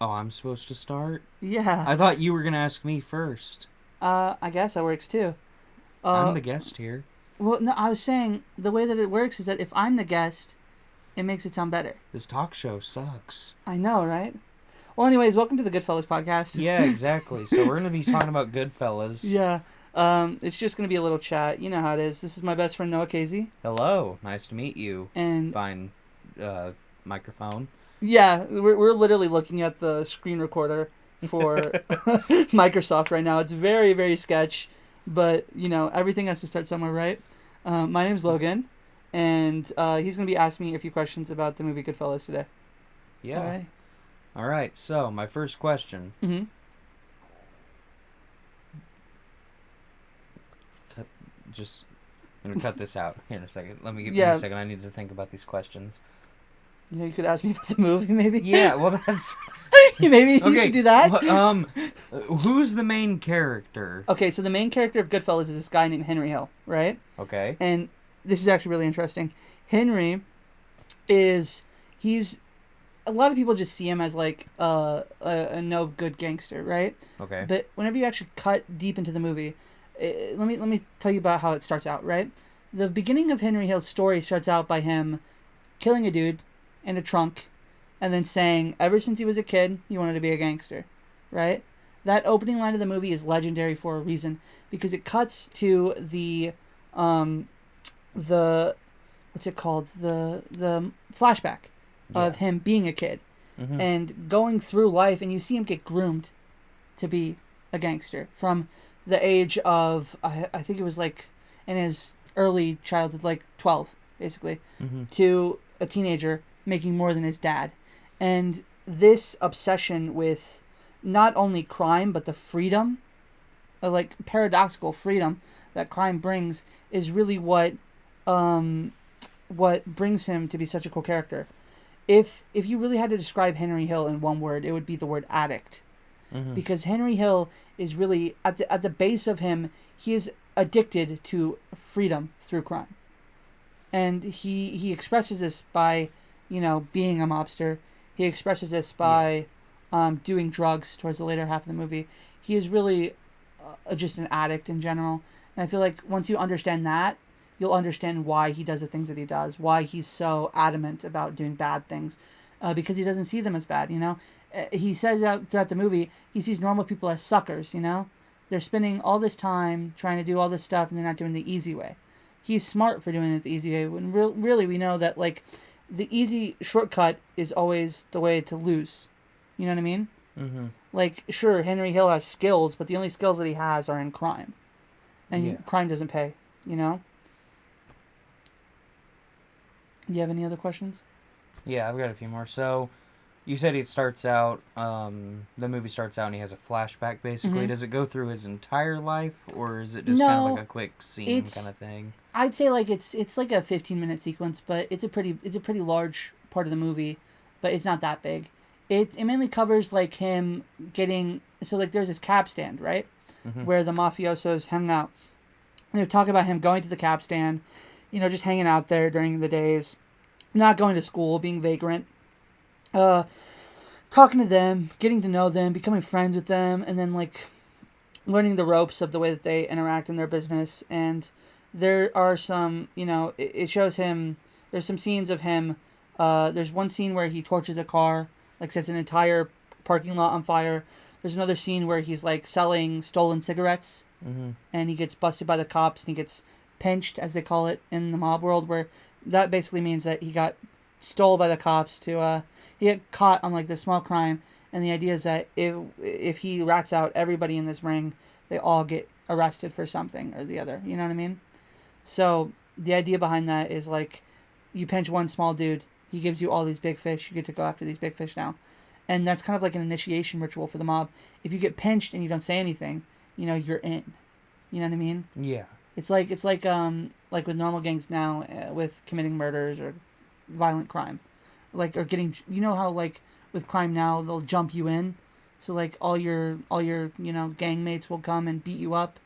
Oh, I'm supposed to start? Yeah. I thought you were going to ask me first. I guess that works too. I'm Uh, the guest here. well, no, I was saying the way that it works is that if I'm the guest, it makes it sound better. This talk show sucks. I know, right? Well, anyways, welcome to the Goodfellas podcast. Yeah, exactly. So we're going to be talking about Goodfellas. Yeah. It's just gonna be a little chat. You know how it is. This is my best friend Noah Casey, Hello. Nice to meet you. and Fine uh, microphone. yeah, we're literally looking at the screen recorder for Microsoft right now. It's very very sketch, but everything has to start somewhere, right? My name's Logan, and he's gonna be asking me a few questions about the movie Goodfellas today. All Yeah. right. All right. So, my first question. Mm-hmm. Cut, just. I'm going to cut this out here in a second. Give me a Yeah. second. I need to think about these questions. You could ask me about the movie, maybe. Yeah, well, that's. Maybe you Okay. should do that. Who's the main character? Okay, so the main character of Goodfellas is this guy named Henry Hill, right? Okay. And this is actually really interesting. Henry is he's a lot of people just see him as like a no good gangster, right? Okay. But whenever you actually cut deep into the movie, let me tell you about how it starts out, right? The beginning of Henry Hill's story starts out by him killing a dude in a trunk and then saying ever since he was a kid he wanted to be a gangster, right? That opening line of the movie is legendary for a reason because it cuts to um the what's it called, the flashback Yeah. of him being a kid Mm-hmm. and going through life, and you see him get groomed to be a gangster from the age of I think it was like in his early childhood, like 12 basically, Mm-hmm. to a teenager making more than his dad. And this obsession with not only crime but the freedom, like paradoxical freedom that crime brings, is really um, what brings him to be such a cool character. If you really had to describe Henry Hill in one word, it would be the word addict, Mm-hmm. because Henry Hill is really at the base of him. He is addicted to freedom through crime, and he expresses this by being a mobster. He expresses this Yeah. by doing drugs towards the later half of the movie. He is really just an addict in general, and I feel like once you understand that, you'll understand why he does the things that he does, why he's so adamant about doing bad things, because he doesn't see them as bad. He says out throughout the movie he sees normal people as suckers. They're spending all this time trying to do all this stuff and they're not doing the easy way. He's smart for doing it the easy way. When really we know that like the easy shortcut is always the way to lose. You know what I mean? Mm-hmm. Like, sure, Henry Hill has skills, but the only skills that he has are in crime, Yeah. and crime doesn't pay. You know. You have any other questions? Yeah, I've got a few more. So, you said it starts out, the movie starts out and he has a flashback, basically. Mm-hmm. Does it go through his entire life, or is it just kind of No, like a quick scene it's kind of thing? I'd say like it's like a 15-minute sequence, but it's a pretty large part of the movie, but it's not that big. It mainly covers like him getting, so like there's this cab stand, right? Mm-hmm. Where the mafiosos hang out. And they talk about him going to the cab stand, just hanging out there during the days, not going to school, being vagrant, uh, talking to them, getting to know them, becoming friends with them, and then like learning the ropes of the way that they interact in their business. And there are some, it shows him. There's some scenes of him. There's one scene where he torches a car, like sets an entire parking lot on fire. There's another scene where he's like selling stolen cigarettes, Mm-hmm. and he gets busted by the cops and he gets pinched, as they call it in the mob world, where that basically means that he got stole by the cops to he got caught on like this small crime, and the idea is that if he rats out everybody in this ring, they all get arrested for something or the other. You know what I mean? So the idea behind that is like you pinch one small dude, he gives you all these big fish. You get to go after these big fish now, and that's kind of like an initiation ritual for the mob. If you get pinched and you don't say anything, you're in. You know what I mean? Yeah. It's like with normal gangs now, with committing murders or violent crime, like, or getting, how like with crime now they'll jump you in, so like all your gang mates will come and beat you up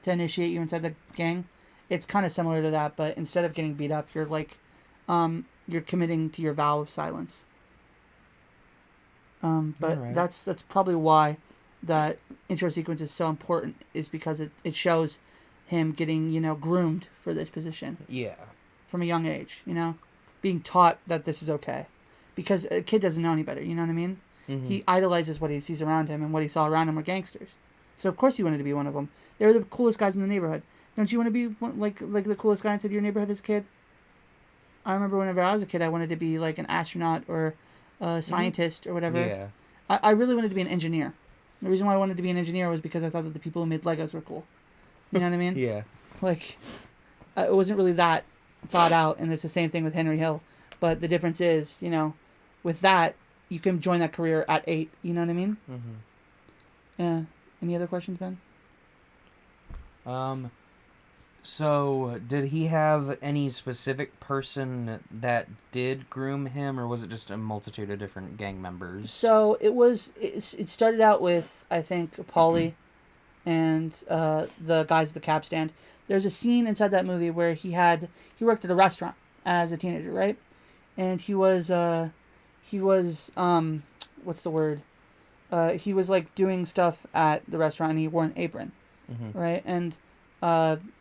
to initiate you inside the gang. It's kind of similar to that, but instead of getting beat up, you're committing to your vow of silence. But Alright. that's probably why that intro sequence is so important, is because it shows him getting, groomed for this position Yeah. from a young age, being taught that this is okay. Because a kid doesn't know any better, you know what I mean? Mm-hmm. He idolizes what he sees around him, and what he saw around him were gangsters. So of course he wanted to be one of them. They were the coolest guys in the neighborhood. Don't you want to be like the coolest guy inside your neighborhood as a kid? I remember whenever I was a kid, I wanted to be like an astronaut or a scientist or whatever. Yeah. I really wanted to be an engineer. The reason why I wanted to be an engineer was because I thought that the people who made Legos were cool. You know what I mean? Yeah. Like, it wasn't really that thought out, and it's the same thing with Henry Hill. But the difference is, with that, you can join that career at 8. You know what I mean? Mm-hmm. Yeah. Any other questions, Ben? So, did he have any specific person that did groom him, or was it just a multitude of different gang members? So it started out with, I think, Paulie and the guys at the cab stand. There's a scene inside that movie where he worked at a restaurant as a teenager, right? And he was what's the word? He was like doing stuff at the restaurant, and he wore an apron, Mm-hmm. right? And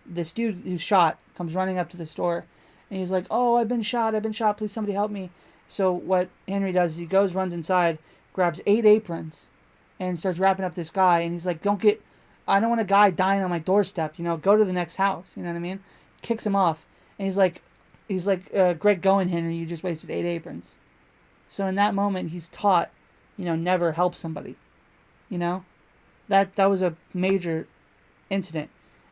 this dude who's shot comes running up to the store, and he's like, "Oh, I've been shot! Please, somebody help me!" So what Henry does is he goes, runs inside, grabs 8 aprons, and starts wrapping up this guy. And he's like, I don't want a guy dying on my doorstep. Go to the next house. You know what I mean? Kicks him off, and he's like, Greg going, Henry, you just wasted 8 aprons. So in that moment, he's taught, never help somebody. That was a major incident.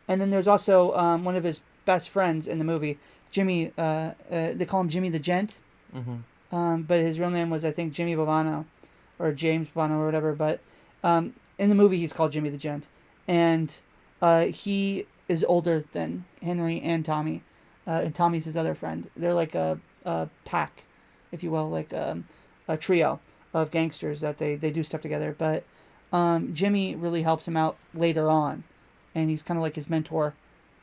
And then there's also one of his best friends in the movie, Jimmy. They call him Jimmy the Gent. Mm-hmm. But his real name was, I think, Jimmy Bovano, or James Bovano, or whatever. But in the movie, he's called Jimmy the Gent, and he is older than Henry and Tommy, and Tommy's his other friend. They're like a pack, if you will, like a trio of gangsters that they do stuff together. But Jimmy really helps him out later on, and he's kind of like his mentor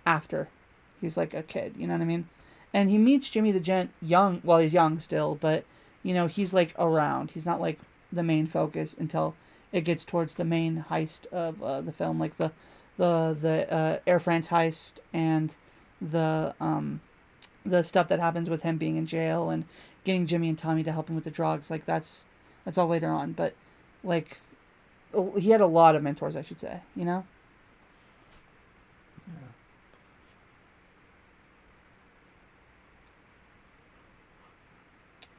after he's like a kid, you know what I mean? And he meets Jimmy the Gent young. Well, he's young still, but he's like around. He's not like the main focus until it gets towards the main heist of the film, like the Air France heist and the stuff that happens with him being in jail and getting Jimmy and Tommy to help him with the drugs. Like that's all later on, but like he had a lot of mentors, I should say. Yeah.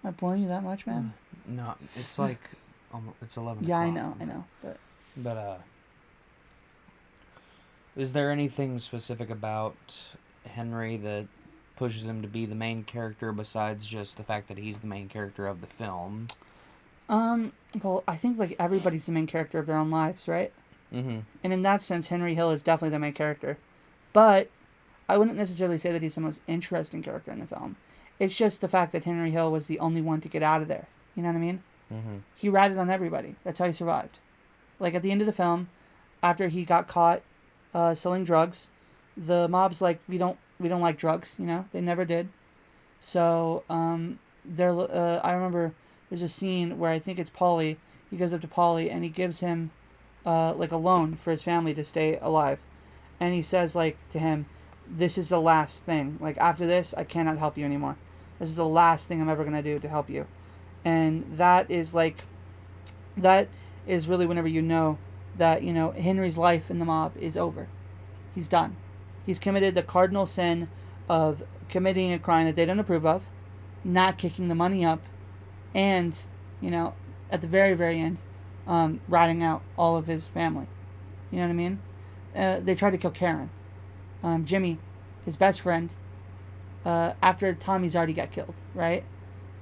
Am I boring you that much, man? No, it's like it's 11. Yeah, o'clock. I know, But is there anything specific about Henry that pushes him to be the main character besides just the fact that he's the main character of the film? Well, I think like everybody's the main character of their own lives, right? Mm-hmm. And in that sense, Henry Hill is definitely the main character. But I wouldn't necessarily say that he's the most interesting character in the film. It's just the fact that Henry Hill was the only one to get out of there. You know what I mean? Mm-hmm. He ratted on everybody. That's how he survived. Like at the end of the film, after he got caught selling drugs, the mob's like, we don't like drugs. They never did. So I remember there's a scene where I think it's Paulie. He goes up to Paulie and he gives him like a loan for his family to stay alive, and he says like to him, "This is the last thing. Like after this, I cannot help you anymore. This is the last thing I'm ever gonna do to help you." And that is really whenever you know that Henry's life in the mob is over. He's done. He's committed the cardinal sin of committing a crime that they don't approve of, not kicking the money up, and at the very, very end, ratting out all of his family. You know what I mean? They tried to kill Karen. Jimmy, his best friend, after Tommy's already got killed, right?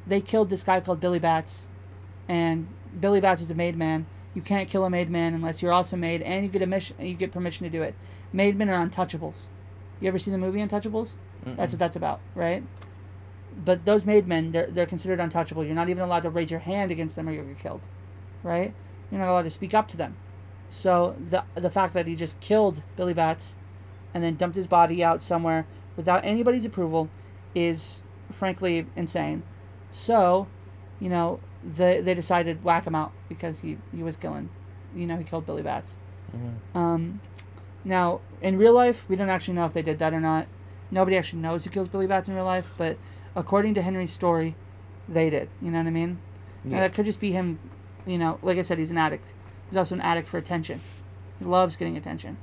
They killed this guy called Billy Bats, and Billy Bats is a made man. You can't kill a made man unless you're also made, and you get permission to do it. Made men are untouchables. You ever seen the movie Untouchables? Mm-mm. That's what that's about, right? But those made men, they're considered untouchable. You're not even allowed to raise your hand against them or you'll get killed, right? You're not allowed to speak up to them. So the fact that he just killed Billy Bats and then dumped his body out somewhere without anybody's approval is frankly insane. So, they decided whack him out because he was killing, he killed Billy Bats. Mm-hmm. Now in real life, we don't actually know if they did that or not. Nobody actually knows who kills Billy Bats in real life, but according to Henry's story, they did. You know what I mean? Yeah. And it could just be him. Like I said, he's an addict. He's also an addict for attention. He loves getting attention.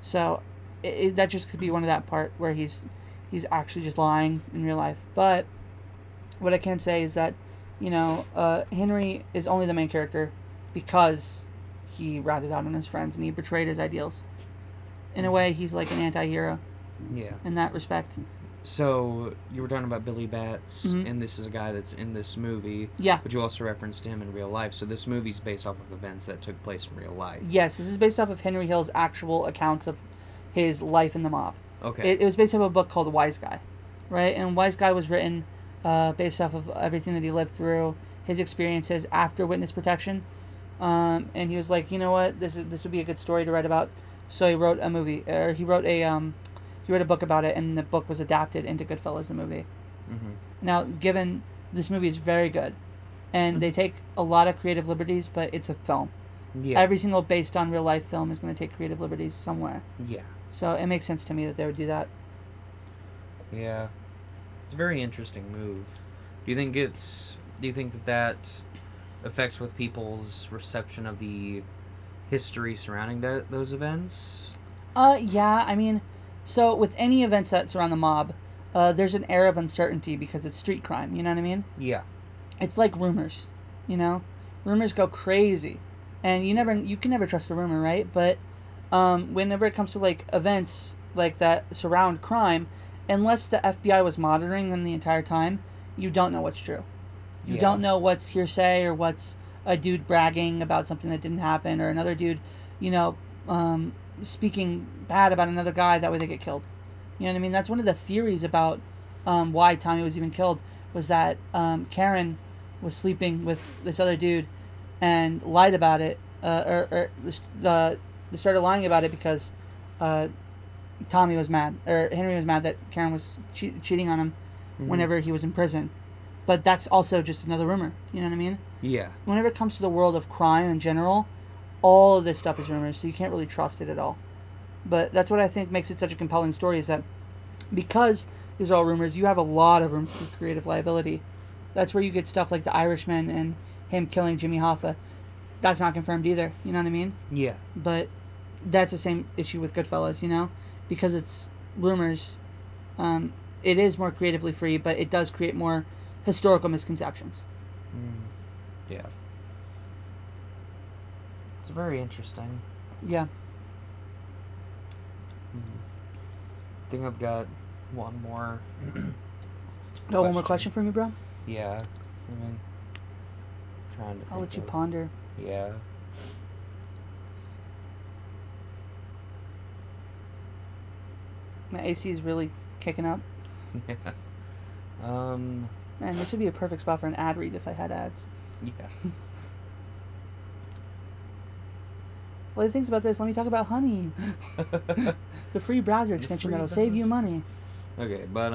So that just could be one of that part where he's actually just lying in real life. But what I can say is that, Henry is only the main character because he ratted out on his friends and he betrayed his ideals. In a way, he's like an anti-hero Yeah. in that respect. So, you were talking about Billy Bats, Mhm. and this is a guy that's in this movie. Yeah. But you also referenced him in real life. So, this movie's based off of events that took place in real life. Yes, this is based off of Henry Hill's actual accounts of his life in the mob. Okay. It was based off of a book called Wise Guy, right? And Wise Guy was written based off of everything that he lived through, his experiences after witness protection. And he was like, you know what, this would be a good story to write about. So he wrote a movie, or he wrote a book about it, and the book was adapted into Goodfellas, the movie. Mm-hmm. Now, given this movie is very good, and they take a lot of creative liberties, but it's a film. Yeah. Every single based on real life film is going to take creative liberties somewhere. Yeah. So it makes sense to me that they would do that. Yeah. It's a very interesting move. Do you think that affects with people's reception of the history surrounding those events? Yeah, I mean, so with any events that surround the mob, there's an air of uncertainty because it's street crime, you know what I mean? Yeah. It's like rumors, Rumors go crazy. And you can never trust a rumor, right? But whenever it comes to like events like that surround crime, unless the FBI was monitoring them the entire time, you don't know what's true. You don't know what's hearsay or what's a dude bragging about something that didn't happen, or another dude, speaking bad about another guy. That way they get killed. You know what I mean? That's one of the theories about why Tommy was even killed, was that Karen was sleeping with this other dude and lied about it, or started lying about it because Tommy was mad, or Henry was mad that Karen was cheating on him whenever he was in prison. But that's also just another rumor. You know what I mean? Yeah. Whenever it comes to the world of crime in general, all of this stuff is rumors, so you can't really trust it at all. But that's what I think makes it such a compelling story, is that because these are all rumors, you have a lot of room for creative liability. That's where you get stuff like the Irishman and him killing Jimmy Hoffa. That's not confirmed either. You know what I mean? Yeah. But that's the same issue with Goodfellas, because it's rumors. It is more creatively free, but it does create more historical misconceptions. Yeah. It's very interesting. Yeah. I think I've got one more. Oh, one more question for me, bro? Yeah. I'm trying to I'll think let you of- ponder. Yeah. My AC is really kicking up. Yeah. Man, this would be a perfect spot for an ad read if I had ads. Yeah. Well, the things about this, let me talk about Honey. The free browser extension free that'll save you money. Okay, but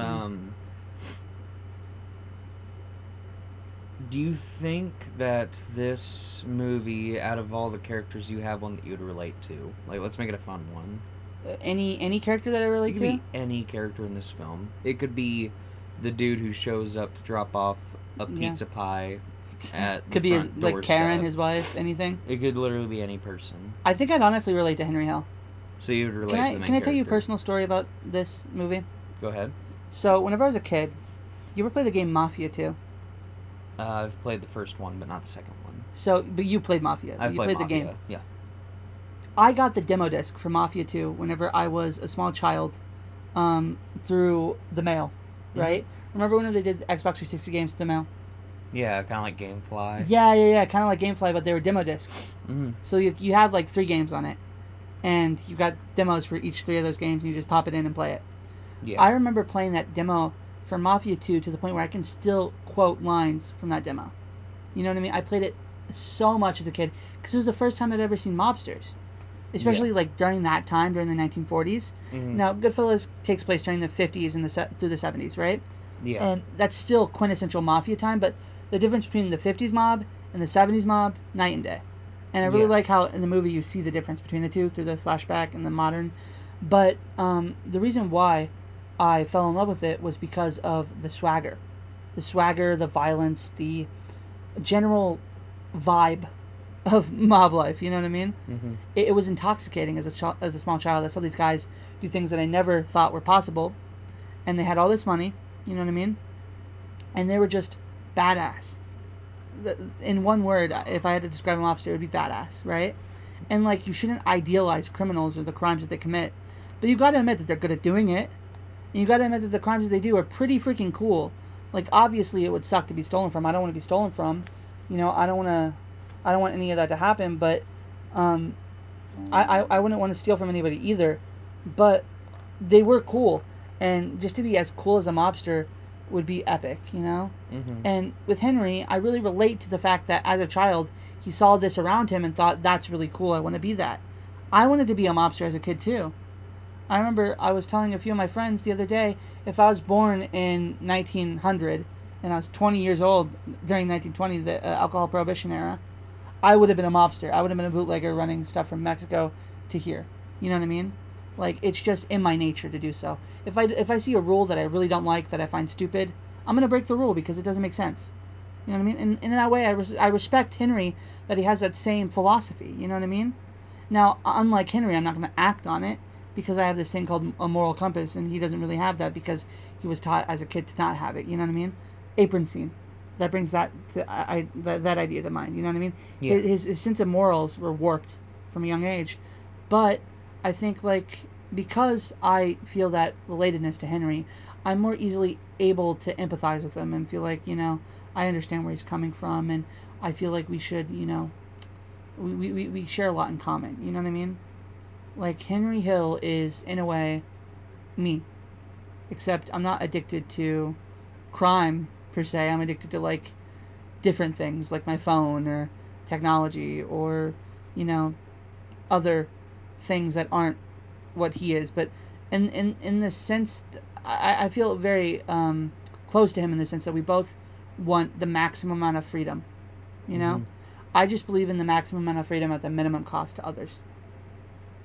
do you think that this movie, out of all the characters, you have one that you would relate to? Like, let's make it a fun one. Any character that I relate It to? could be any character in this film. It could be the dude who shows up to drop off a pizza pie at Could the be front like Karen, doorstep. his wife, anything. It could literally be any person. I think I'd honestly relate to Henry Hill. So you would relate Can to I the main can I tell you a character. personal story about this movie? Go ahead. So whenever I was a kid, you ever play the game Mafia 2? I've played the first one, but not the second one. So, but you played Mafia. I've you played the Mafia. game. Yeah. I got the demo disc for Mafia 2 whenever I was a small child, through the mail, right? Remember when they did Xbox 360 games through the mail? Yeah, kind of like GameFly. Yeah, kind of like GameFly, but they were demo discs. Mm-hmm. So you have like 3 games on it, and you got demos for each 3 of those games, and you just pop it in and play it. Yeah. I remember playing that demo for Mafia 2 to the point where I can still quote lines from that demo. You know what I mean? I played it so much as a kid because it was the first time I'd ever seen mobsters, especially like during that time, during the 1940s. Mm-hmm. Now, Goodfellas takes place during the 50s and through the 70s, right? Yeah. And that's still quintessential Mafia time, but the difference between the 50s mob and the 70s mob, night and day. And I really like how in the movie you see the difference between the two through the flashback and the modern. But the reason why I fell in love with it was because of the swagger. The swagger, the violence, the general vibe of mob life, you know what I mean? Mm-hmm. It was intoxicating as a small child. I saw these guys do things that I never thought were possible, and they had all this money, you know what I mean? And they were just badass. In one word, if I had to describe a mobster, it would be badass, right? And like, you shouldn't idealize criminals or the crimes that they commit, but you got to admit that they're good at doing it, and you got to admit that the crimes that they do are pretty freaking cool. Like, obviously, it would suck to be stolen from. I don't want to be stolen from. You know, I don't want any of that to happen. But I wouldn't want to steal from anybody either. But they were cool, and just to be as cool as a mobster would be epic, you know? Mm-hmm. And with Henry, I really relate to the fact that as a child, he saw this around him and thought, that's really cool, I want to be that. I wanted to be a mobster as a kid, too. I remember I was telling a few of my friends the other day, if I was born in 1900, and I was 20 years old during 1920, the alcohol prohibition era, I would have been a mobster. I would have been a bootlegger running stuff from Mexico to here. You know what I mean? Like, it's just in my nature to do so. If I see a rule that I really don't like, that I find stupid, I'm going to break the rule because it doesn't make sense. You know what I mean? And in that way, I respect Henry that he has that same philosophy. You know what I mean? Now, unlike Henry, I'm not going to act on it because I have this thing called a moral compass, and he doesn't really have that because he was taught as a kid to not have it. You know what I mean? Apron scene. That brings that idea to mind. You know what I mean? Yeah. His sense of morals were warped from a young age. But I think, like, because I feel that relatedness to Henry, I'm more easily able to empathize with him and feel like, you know, I understand where he's coming from, and I feel like we should, you know, we share a lot in common. You know what I mean? Like, Henry Hill is, in a way, me. Except I'm not addicted to crime, per se. I'm addicted to, like, different things, like my phone or technology or, you know, other things that aren't what he is. But in the sense, I feel very close to him in the sense that we both want the maximum amount of freedom, you know? Mm-hmm. I just believe in the maximum amount of freedom at the minimum cost to others,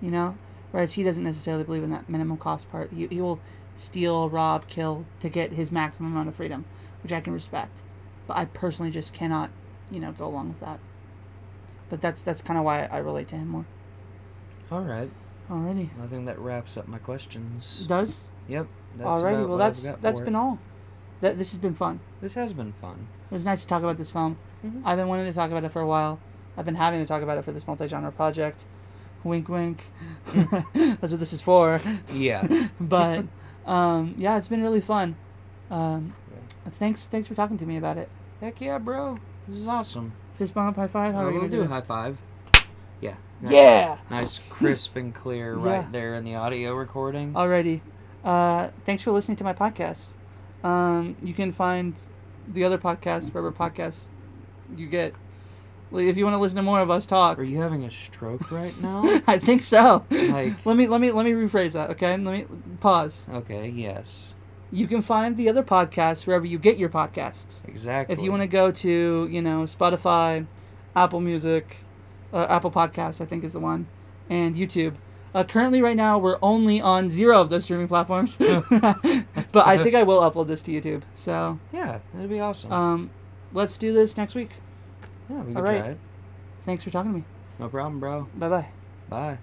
you know? Whereas he doesn't necessarily believe in that minimum cost part. He will steal, rob, kill to get his maximum amount of freedom, which I can respect. But I personally just cannot, you know, go along with that. But that's kind of why I relate to him more. All right. Alrighty. I think that wraps up my questions. Does? Yep. Alrighty. Well, that's been all. This has been fun. This has been fun. It was nice to talk about this film. Mm-hmm. I've been wanting to talk about it for a while. I've been having to talk about it for this multi-genre project. Wink, wink. That's what this is for. Yeah. But yeah, it's been really fun. Thanks for talking to me about it. Heck yeah, bro. This is awesome. Fist bump, high five. How are we We'll gonna do do a this? high five. Yeah. Yeah. Nice, crisp and clear Yeah. right there in the audio recording. Alrighty. Thanks for listening to my podcast. You can find the other podcasts wherever podcasts you get. Like, if you want to listen to more of us talk. Are you having a stroke right now? I think so. Like, let me rephrase that, okay? Let me pause. okay, yes. You can find the other podcasts wherever you get your podcasts. Exactly. If you want to go to, you know, Spotify, Apple Music, Apple Podcasts, I think is the one, and YouTube. Currently, right now, we're only on 0 of those streaming platforms. But I think I will upload this to YouTube. So yeah, that'd be awesome. Let's do this next week. Yeah, we can all right. try it. Thanks for talking to me. No problem, bro. Bye-bye. Bye.